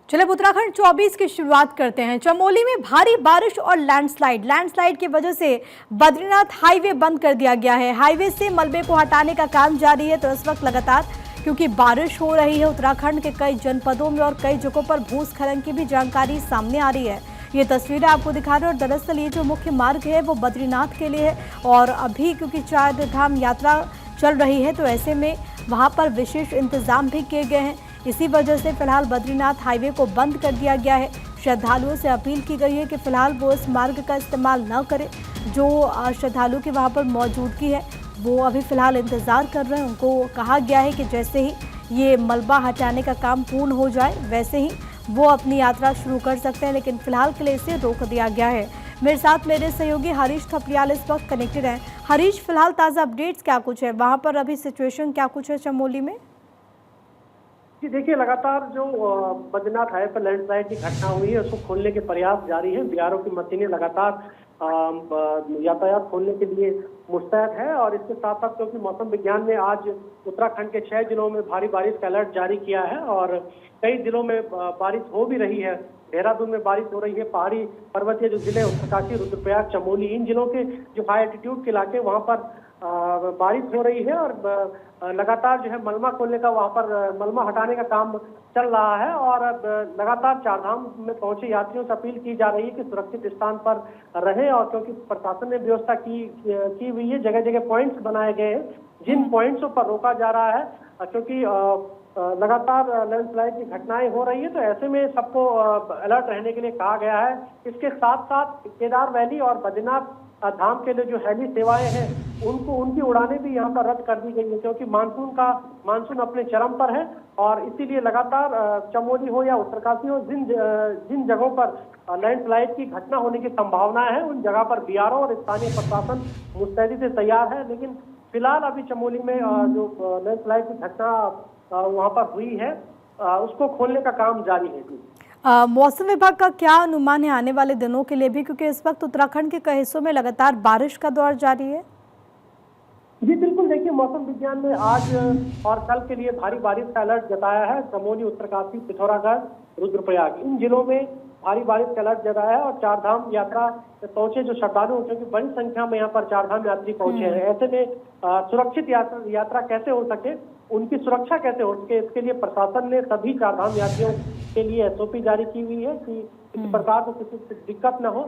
चले उत्तराखंड 24 की शुरुआत करते हैं। चमोली में भारी बारिश और लैंडस्लाइड की वजह से बद्रीनाथ हाईवे बंद कर दिया गया है। हाईवे से मलबे को हटाने का काम जारी है। तो इस वक्त लगातार क्योंकि बारिश हो रही है, उत्तराखंड के कई जनपदों में और कई जगहों पर भूस्खलन की भी जानकारी सामने आ रही है। ये तस्वीरें आपको दिखा रहे हैं। और दरअसल ये जो मुख्य मार्ग है वो बद्रीनाथ के लिए है और अभी क्योंकि 4 धाम यात्रा चल रही है तो ऐसे में वहाँ पर विशेष इंतजाम भी किए गए हैं। इसी वजह से फिलहाल बद्रीनाथ हाईवे को बंद कर दिया गया है। श्रद्धालुओं से अपील की गई है कि फिलहाल वो इस मार्ग का इस्तेमाल न करें। जो श्रद्धालु की वहाँ पर मौजूदगी है वो अभी फिलहाल इंतज़ार कर रहे हैं। उनको कहा गया है कि जैसे ही ये मलबा हटाने का काम पूर्ण हो जाए वैसे ही वो अपनी यात्रा शुरू कर सकते हैं, लेकिन फिलहाल के लिए इसे रोक दिया गया है। मेरे साथ मेरे सहयोगी हरीश थपलियाल इस वक्त कनेक्टेड हैं। हरीश, फिलहाल ताज़ा अपडेट्स क्या कुछ है वहाँ पर, अभी सिचुएशन क्या कुछ है चमोली में? जी देखिए, लगातार जो बद्रीनाथ हाईवे पर लैंडस्लाइड की घटना हुई है उसको खोलने के प्रयास जारी है। बीआरओ की मशीनें लगातार यातायात खोलने के लिए मुस्तैद है। और इसके साथ साथ क्योंकि मौसम विज्ञान ने आज उत्तराखंड के 6 जिलों में भारी बारिश का अलर्ट जारी किया है और कई जिलों में बारिश हो भी रही है। देहरादून में बारिश हो रही है। पहाड़ी पर्वतीय जो जिले उत्तरकाशी, रुद्रप्रयाग, चमोली, इन जिलों के जो हाई एल्टीट्यूड के इलाके वहाँ पर बारिश हो रही है और लगातार जो है मलबा खोलने का, वहाँ पर मलबा हटाने का काम चल रहा है। और लगातार 4 धाम में पहुंचे यात्रियों से अपील की जा रही है कि सुरक्षित स्थान पर रहें। और क्योंकि प्रशासन ने व्यवस्था की हुई है, जगह जगह पॉइंट्स बनाए गए हैं जिन पॉइंट्सों पर रोका जा रहा है क्योंकि लगातार लैंडस्लाइड की घटनाएं हो रही है। तो ऐसे में सबको अलर्ट रहने के लिए कहा गया है। इसके साथ साथ केदार वैली और बद्रीनाथ धाम के लिए जो हेली सेवाएं हैं उनकी उड़ानें भी यहाँ पर रद्द कर दी गई है क्योंकि मानसून अपने चरम पर है। और इसीलिए लगातार चमोली हो या उत्तरकाशी हो, जिन जगहों पर लैंडस्लाइड की घटना होने की संभावना है उन जगह पर बीआरओ और स्थानीय प्रशासन मुस्तैदी से तैयार है। लेकिन फिलहाल अभी चमोली में जो लैंडस्लाइड की घटना वहाँ पर हुई है उसको खोलने का काम जारी है। मौसम विभाग का क्या अनुमान है आने वाले दिनों के लिए भी, क्योंकि इस वक्त उत्तराखंड के कई हिस्सों में लगातार बारिश का दौर जारी है? जी बिल्कुल, देखिए मौसम विज्ञान ने आज और कल के लिए भारी बारिश का अलर्ट जताया है। चमोली, उत्तरकाशी, पिथौरागढ़, रुद्रप्रयाग, इन जिलों में भारी बारिश का अलर्ट जताया है। और 4 धाम यात्रा पहुंचे जो श्रद्धालु, क्योंकि बड़ी संख्या में यहाँ पर 4 धाम यात्री पहुंचे हैं, ऐसे में सुरक्षित यात्रा कैसे हो सके, उनकी सुरक्षा कैसे हो सके, इसके लिए प्रशासन ने सभी 4 धाम यात्रियों के लिए एसओपी जारी की हुई है कि किसी प्रकार को किसी दिक्कत न हो।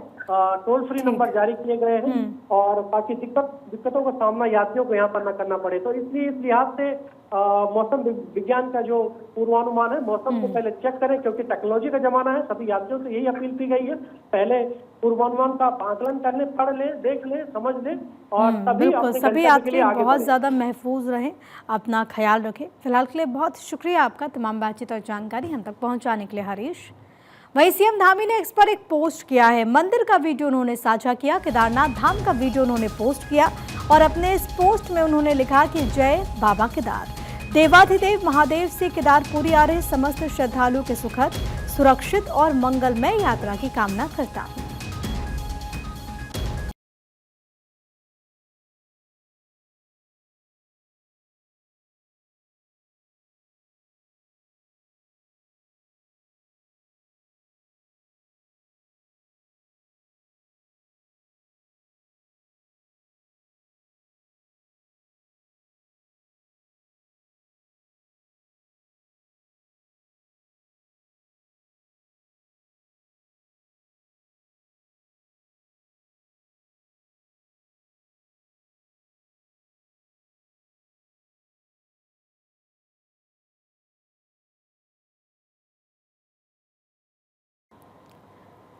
टोल फ्री नंबर जारी किए गए हैं और ताकि दिक्कतों का सामना यात्रियों को यहाँ पर न करना पड़े। तो इसलिए इस लिहाज से मौसम विज्ञान का जो पूर्वानुमान है, मौसम को पहले चेक करें क्योंकि टेक्नोलॉजी का जमाना है। सभी यात्रियों से यही अपील की गई है, पहले पूर्वानुमान का आकलन कर ले, पढ़ ले, देख ले, समझ ले और सभी यात्री बहुत ज्यादा महफूज रहें, अपना ख्याल रखें। फिलहाल के लिए बहुत शुक्रिया आपका तमाम बातचीत और जानकारी हम तक पहुंचाने के लिए हरीश। वहीं सीएम धामी ने इस पर एक पोस्ट किया है। मंदिर का वीडियो उन्होंने साझा किया, केदारनाथ धाम का वीडियो उन्होंने पोस्ट किया और अपने इस पोस्ट में उन्होंने लिखा कि जय बाबा केदार। देवाधिदेव महादेव से केदारपुरी आ रहे समस्त श्रद्धालुओं के सुखद, सुरक्षित और मंगलमय यात्रा की कामना करता हूँ।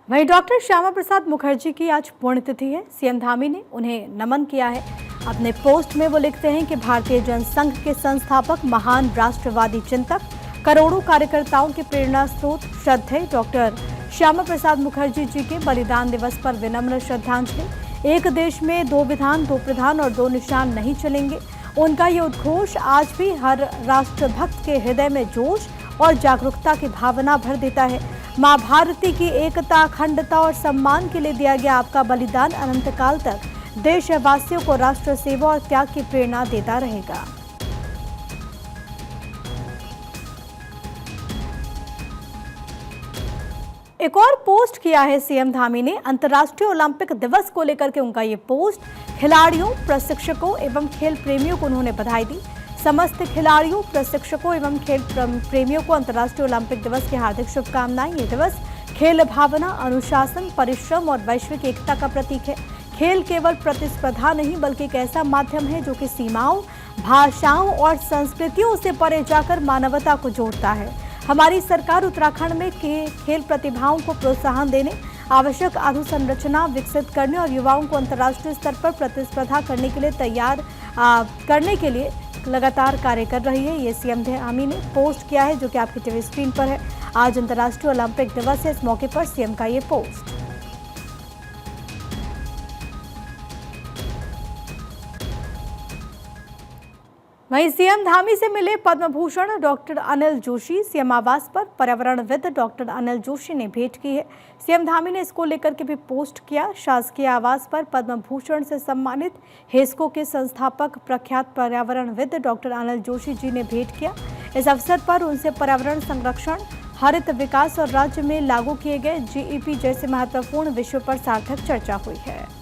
वहीं डॉक्टर श्यामा प्रसाद मुखर्जी की आज पुण्यतिथि है। सीएम धामी ने उन्हें नमन किया है। अपने पोस्ट में वो लिखते हैं कि भारतीय जनसंघ के संस्थापक, महान राष्ट्रवादी चिंतक, करोड़ों कार्यकर्ताओं के प्रेरणा स्रोत, श्रद्धेय डॉक्टर श्यामा प्रसाद मुखर्जी जी के बलिदान दिवस पर विनम्र श्रद्धांजलि। एक देश में 2 विधान, 2 प्रधान और 2 निशान नहीं चलेंगे। उनका ये उद्घोष आज भी हर राष्ट्रभक्त के हृदय में जोश और जागरूकता की भावना भर देता है। माँ भारती की एकता, अखंडता और सम्मान के लिए दिया गया आपका बलिदान अनंत काल तक देशवासियों को राष्ट्र सेवा और त्याग की प्रेरणा देता रहेगा। एक और पोस्ट किया है सीएम धामी ने। अंतर्राष्ट्रीय ओलंपिक दिवस को लेकर के उनका ये पोस्ट, खिलाड़ियों, प्रशिक्षकों एवं खेल प्रेमियों को उन्होंने बधाई दी। समस्त खिलाड़ियों, प्रशिक्षकों एवं खेल प्रेमियों को अंतर्राष्ट्रीय ओलंपिक दिवस की हार्दिक शुभकामनाएं। ये दिवस खेल भावना, अनुशासन, परिश्रम और वैश्विक एकता का प्रतीक है। खेल केवल प्रतिस्पर्धा नहीं बल्कि एक ऐसा माध्यम है जो कि सीमाओं, भाषाओं और संस्कृतियों से परे जाकर मानवता को जोड़ता है। हमारी सरकार उत्तराखंड में खेल प्रतिभाओं को प्रोत्साहन देने, आवश्यक अधोसंरचना विकसित करने और युवाओं को अंतर्राष्ट्रीय स्तर पर प्रतिस्पर्धा करने के लिए तैयार करने के लिए लगातार कार्य कर रही है। ये सीएम धामी ने पोस्ट किया है जो कि आपकी टीवी स्क्रीन पर है। आज अंतर्राष्ट्रीय ओलंपिक दिवस है, इस मौके पर सीएम का ये पोस्ट। वहीं सीएम धामी से मिले पद्म भूषण डॉक्टर अनिल जोशी। सीएम आवास पर पर्यावरणविद डॉक्टर अनिल जोशी ने भेंट की है। सीएम धामी ने इसको लेकर के भी पोस्ट किया। शासकीय आवास पर पद्म भूषण से सम्मानित हेस्को के संस्थापक प्रख्यात पर्यावरणविद डॉक्टर अनिल जोशी जी ने भेंट किया। इस अवसर पर उनसे पर्यावरण संरक्षण, हरित विकास और राज्य में लागू किए गए GEP जैसे महत्वपूर्ण विषयों पर सार्थक चर्चा हुई है।